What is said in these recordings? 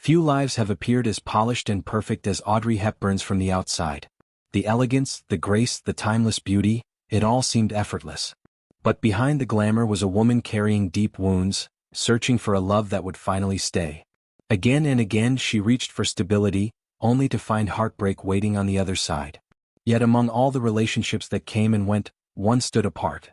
Few lives have appeared as polished and perfect as Audrey Hepburn's from the outside. The elegance, the grace, the timeless beauty, it all seemed effortless. But behind the glamour was a woman carrying deep wounds, searching for a love that would finally stay. Again and again she reached for stability, only to find heartbreak waiting on the other side. Yet among all the relationships that came and went, one stood apart.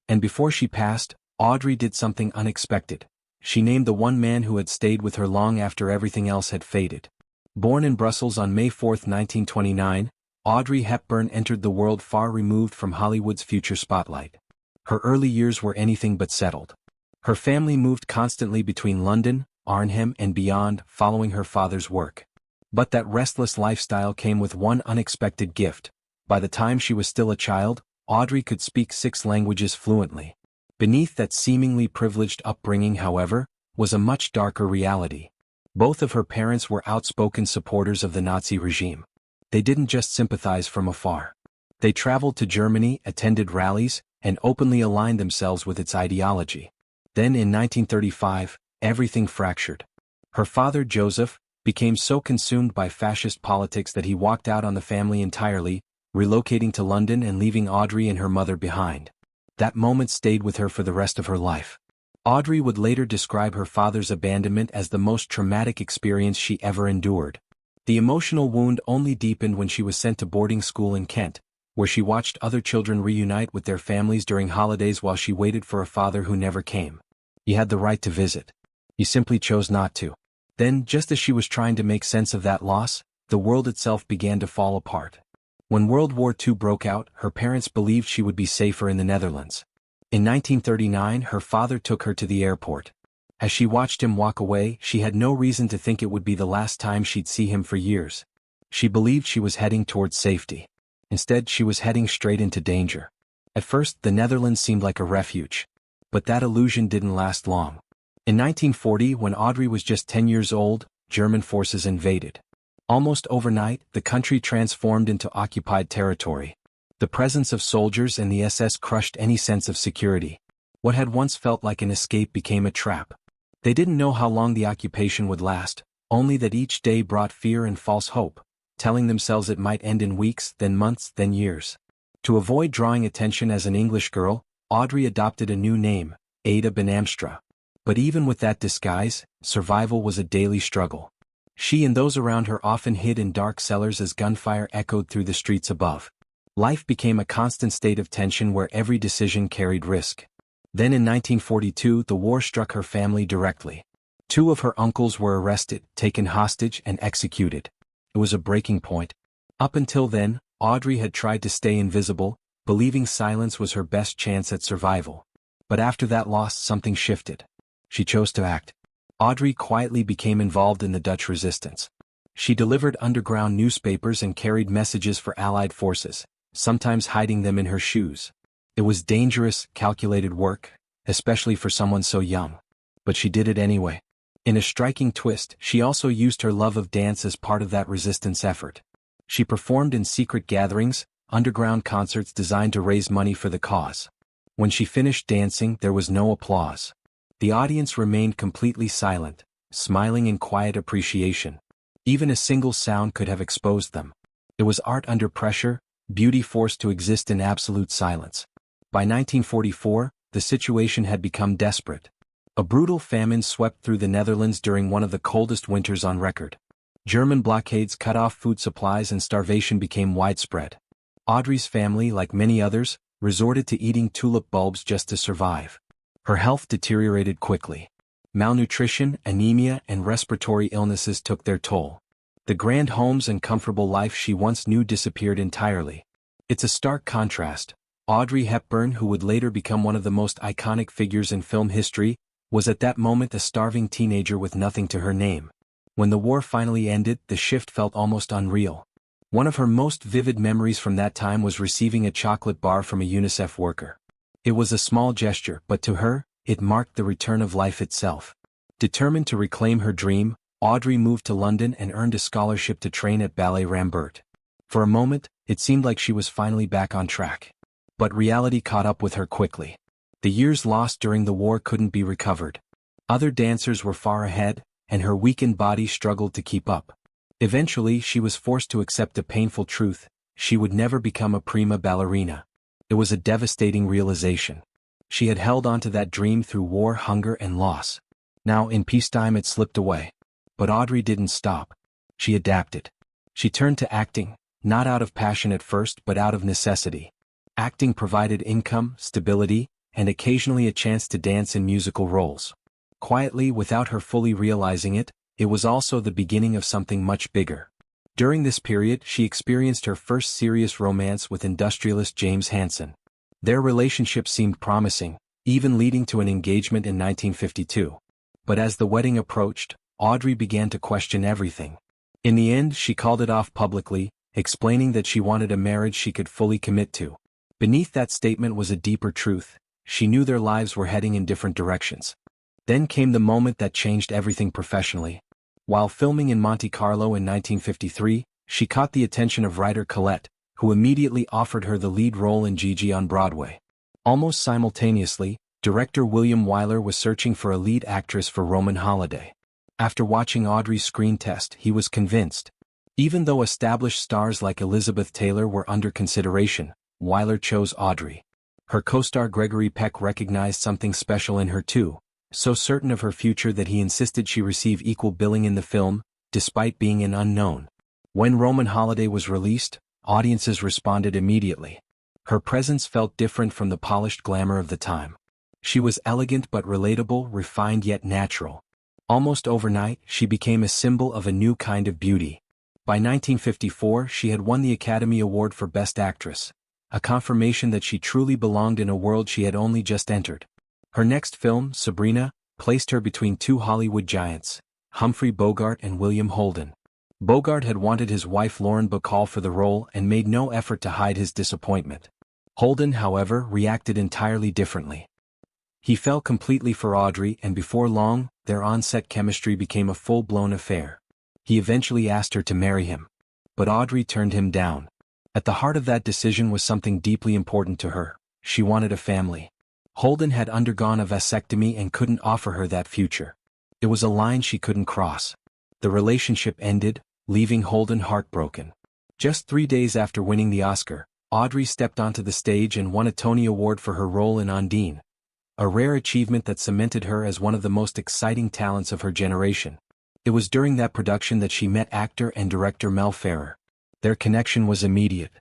And before she passed, Audrey did something unexpected. She named the one man who had stayed with her long after everything else had faded. Born in Brussels on May 4, 1929, Audrey Hepburn entered the world far removed from Hollywood's future spotlight. Her early years were anything but settled. Her family moved constantly between London, Arnhem and beyond, following her father's work. But that restless lifestyle came with one unexpected gift. By the time she was still a child, Audrey could speak 6 languages fluently. Beneath that seemingly privileged upbringing, however, was a much darker reality. Both of her parents were outspoken supporters of the Nazi regime. They didn't just sympathize from afar. They traveled to Germany, attended rallies, and openly aligned themselves with its ideology. Then in 1935, everything fractured. Her father, Joseph, became so consumed by fascist politics that he walked out on the family entirely, relocating to London and leaving Audrey and her mother behind. That moment stayed with her for the rest of her life. Audrey would later describe her father's abandonment as the most traumatic experience she ever endured. The emotional wound only deepened when she was sent to boarding school in Kent, where she watched other children reunite with their families during holidays while she waited for a father who never came. He had the right to visit. He simply chose not to. Then, just as she was trying to make sense of that loss, the world itself began to fall apart. When World War II broke out, her parents believed she would be safer in the Netherlands. In 1939, her father took her to the airport. As she watched him walk away, she had no reason to think it would be the last time she'd see him for years. She believed she was heading towards safety. Instead, she was heading straight into danger. At first, the Netherlands seemed like a refuge. But that illusion didn't last long. In 1940, when Audrey was just 10 years old, German forces invaded. Almost overnight, the country transformed into occupied territory. The presence of soldiers and the SS crushed any sense of security. What had once felt like an escape became a trap. They didn't know how long the occupation would last, only that each day brought fear and false hope, telling themselves it might end in weeks, then months, then years. To avoid drawing attention as an English girl, Audrey adopted a new name, Ada Benamstra. But even with that disguise, survival was a daily struggle. She and those around her often hid in dark cellars as gunfire echoed through the streets above. Life became a constant state of tension where every decision carried risk. Then in 1942, the war struck her family directly. 2 of her uncles were arrested, taken hostage, and executed. It was a breaking point. Up until then, Audrey had tried to stay invisible, believing silence was her best chance at survival. But after that loss, something shifted. She chose to act. Audrey quietly became involved in the Dutch resistance. She delivered underground newspapers and carried messages for Allied forces, sometimes hiding them in her shoes. It was dangerous, calculated work, especially for someone so young. But she did it anyway. In a striking twist, she also used her love of dance as part of that resistance effort. She performed in secret gatherings, underground concerts designed to raise money for the cause. When she finished dancing, there was no applause. The audience remained completely silent, smiling in quiet appreciation. Even a single sound could have exposed them. It was art under pressure, beauty forced to exist in absolute silence. By 1944, the situation had become desperate. A brutal famine swept through the Netherlands during one of the coldest winters on record. German blockades cut off food supplies and starvation became widespread. Audrey's family, like many others, resorted to eating tulip bulbs just to survive. Her health deteriorated quickly. Malnutrition, anemia, and respiratory illnesses took their toll. The grand homes and comfortable life she once knew disappeared entirely. It's a stark contrast. Audrey Hepburn, who would later become one of the most iconic figures in film history, was at that moment a starving teenager with nothing to her name. When the war finally ended, the shift felt almost unreal. One of her most vivid memories from that time was receiving a chocolate bar from a UNICEF worker. It was a small gesture, but to her, it marked the return of life itself. Determined to reclaim her dream, Audrey moved to London and earned a scholarship to train at Ballet Rambert. For a moment, it seemed like she was finally back on track. But reality caught up with her quickly. The years lost during the war couldn't be recovered. Other dancers were far ahead, and her weakened body struggled to keep up. Eventually she was forced to accept a painful truth: she would never become a prima ballerina. It was a devastating realization. She had held on to that dream through war, hunger, and loss. Now in peacetime it slipped away. But Audrey didn't stop. She adapted. She turned to acting, not out of passion at first but out of necessity. Acting provided income, stability, and occasionally a chance to dance in musical roles. Quietly, without her fully realizing it, it was also the beginning of something much bigger. During this period she experienced her first serious romance with industrialist James Hansen. Their relationship seemed promising, even leading to an engagement in 1952. But as the wedding approached, Audrey began to question everything. In the end she called it off publicly, explaining that she wanted a marriage she could fully commit to. Beneath that statement was a deeper truth: she knew their lives were heading in different directions. Then came the moment that changed everything professionally. While filming in Monte Carlo in 1953, she caught the attention of writer Colette, who immediately offered her the lead role in Gigi on Broadway. Almost simultaneously, director William Wyler was searching for a lead actress for Roman Holiday. After watching Audrey's screen test, he was convinced. Even though established stars like Elizabeth Taylor were under consideration, Wyler chose Audrey. Her co-star Gregory Peck recognized something special in her too, so certain of her future that he insisted she receive equal billing in the film, despite being an unknown. When Roman Holiday was released, audiences responded immediately. Her presence felt different from the polished glamour of the time. She was elegant but relatable, refined yet natural. Almost overnight, she became a symbol of a new kind of beauty. By 1954 she had won the Academy Award for Best Actress, a confirmation that she truly belonged in a world she had only just entered. Her next film, Sabrina, placed her between two Hollywood giants, Humphrey Bogart and William Holden. Bogart had wanted his wife Lauren Bacall for the role and made no effort to hide his disappointment. Holden, however, reacted entirely differently. He fell completely for Audrey, and before long, their on-set chemistry became a full-blown affair. He eventually asked her to marry him. But Audrey turned him down. At the heart of that decision was something deeply important to her: she wanted a family. Holden had undergone a vasectomy and couldn't offer her that future. It was a line she couldn't cross. The relationship ended, leaving Holden heartbroken. Just 3 days after winning the Oscar, Audrey stepped onto the stage and won a Tony Award for her role in Undine, a rare achievement that cemented her as one of the most exciting talents of her generation. It was during that production that she met actor and director Mel Ferrer. Their connection was immediate.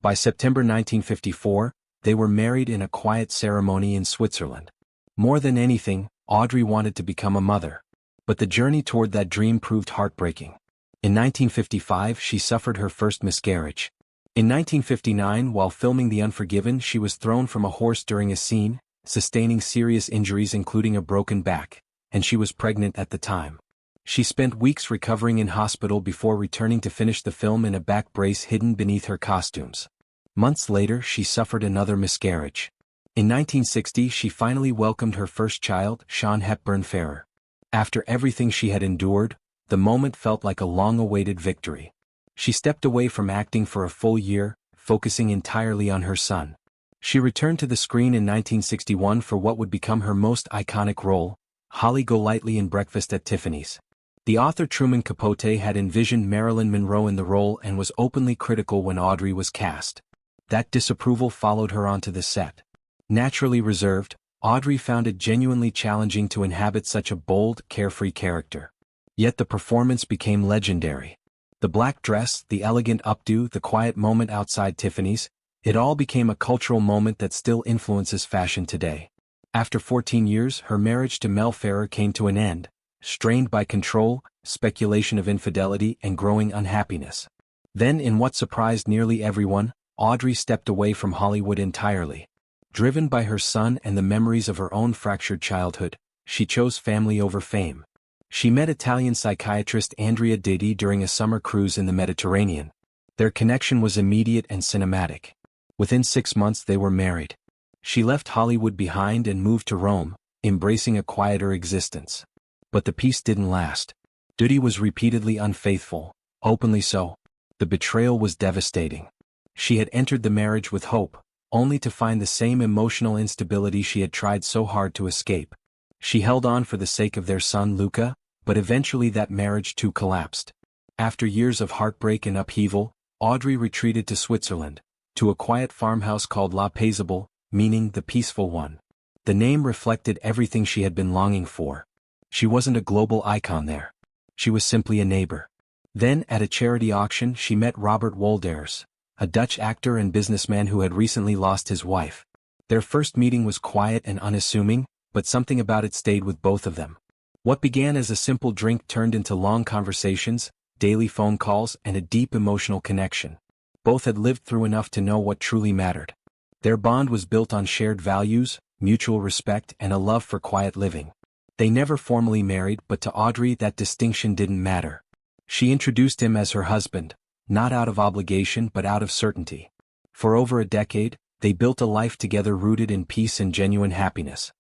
By September 1954, they were married in a quiet ceremony in Switzerland. More than anything, Audrey wanted to become a mother. But the journey toward that dream proved heartbreaking. In 1955 she suffered her first miscarriage. In 1959, while filming The Unforgiven, she was thrown from a horse during a scene, sustaining serious injuries including a broken back, and she was pregnant at the time. She spent weeks recovering in hospital before returning to finish the film in a back brace hidden beneath her costumes. Months later she suffered another miscarriage. In 1960 she finally welcomed her first child, Sean Hepburn Ferrer. After everything she had endured, the moment felt like a long-awaited victory. She stepped away from acting for a full year, focusing entirely on her son. She returned to the screen in 1961 for what would become her most iconic role, Holly Golightly in Breakfast at Tiffany's. The author Truman Capote had envisioned Marilyn Monroe in the role and was openly critical when Audrey was cast. That disapproval followed her onto the set. Naturally reserved, Audrey found it genuinely challenging to inhabit such a bold, carefree character. Yet the performance became legendary. The black dress, the elegant updo, the quiet moment outside Tiffany's, it all became a cultural moment that still influences fashion today. After 14 years, her marriage to Mel Ferrer came to an end, strained by control, speculation of infidelity, and growing unhappiness. Then, in what surprised nearly everyone, Audrey stepped away from Hollywood entirely. Driven by her son and the memories of her own fractured childhood, she chose family over fame. She met Italian psychiatrist Andrea Ditti during a summer cruise in the Mediterranean. Their connection was immediate and cinematic. Within 6 months they were married. She left Hollywood behind and moved to Rome, embracing a quieter existence. But the peace didn't last. Ditti was repeatedly unfaithful, openly so. The betrayal was devastating. She had entered the marriage with hope, only to find the same emotional instability she had tried so hard to escape. She held on for the sake of their son Luca, but eventually that marriage too collapsed. After years of heartbreak and upheaval, Audrey retreated to Switzerland, to a quiet farmhouse called La Paisible, meaning the peaceful one. The name reflected everything she had been longing for. She wasn't a global icon there. She was simply a neighbor. Then, at a charity auction, she met Robert Wolders, a Dutch actor and businessman who had recently lost his wife. Their first meeting was quiet and unassuming, but something about it stayed with both of them. What began as a simple drink turned into long conversations, daily phone calls, and a deep emotional connection. Both had lived through enough to know what truly mattered. Their bond was built on shared values, mutual respect, and a love for quiet living. They never formally married, but to Audrey that distinction didn't matter. She introduced him as her husband, not out of obligation but out of certainty. For over a decade, they built a life together rooted in peace and genuine happiness.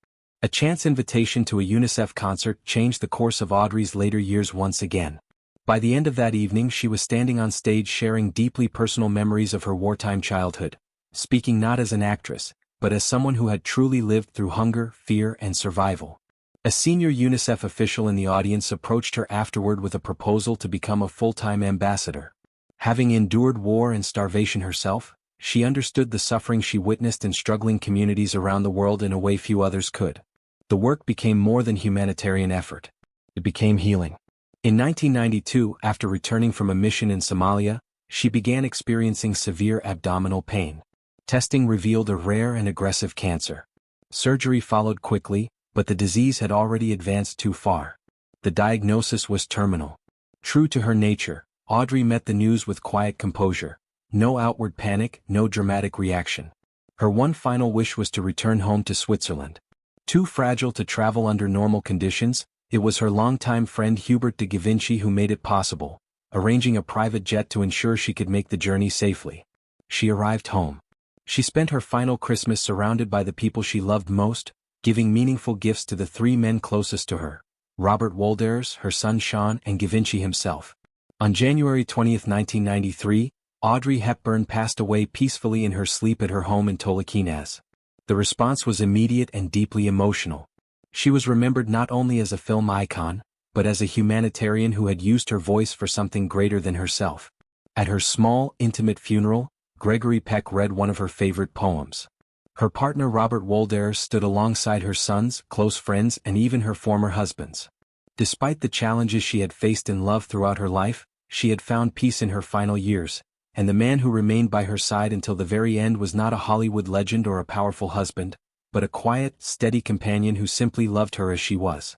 A chance invitation to a UNICEF concert changed the course of Audrey's later years once again. By the end of that evening she was standing on stage sharing deeply personal memories of her wartime childhood, speaking not as an actress, but as someone who had truly lived through hunger, fear, and survival. A senior UNICEF official in the audience approached her afterward with a proposal to become a full-time ambassador. Having endured war and starvation herself, she understood the suffering she witnessed in struggling communities around the world in a way few others could. The work became more than humanitarian effort. It became healing. In 1992, after returning from a mission in Somalia, she began experiencing severe abdominal pain. Testing revealed a rare and aggressive cancer. Surgery followed quickly, but the disease had already advanced too far. The diagnosis was terminal. True to her nature, Audrey met the news with quiet composure. No outward panic, no dramatic reaction. Her one final wish was to return home to Switzerland. Too fragile to travel under normal conditions, it was her longtime friend Hubert de Givenchy who made it possible, arranging a private jet to ensure she could make the journey safely. She arrived home. She spent her final Christmas surrounded by the people she loved most, giving meaningful gifts to the three men closest to her: Robert Wolders, her son Sean, and Givenchy himself. On January 20, 1993, Audrey Hepburn passed away peacefully in her sleep at her home in Tolokienas. The response was immediate and deeply emotional. She was remembered not only as a film icon, but as a humanitarian who had used her voice for something greater than herself. At her small, intimate funeral, Gregory Peck read one of her favorite poems. Her partner Robert Wolders stood alongside her sons, close friends, and even her former husbands. Despite the challenges she had faced in love throughout her life, she had found peace in her final years, and the man who remained by her side until the very end was not a Hollywood legend or a powerful husband, but a quiet, steady companion who simply loved her as she was.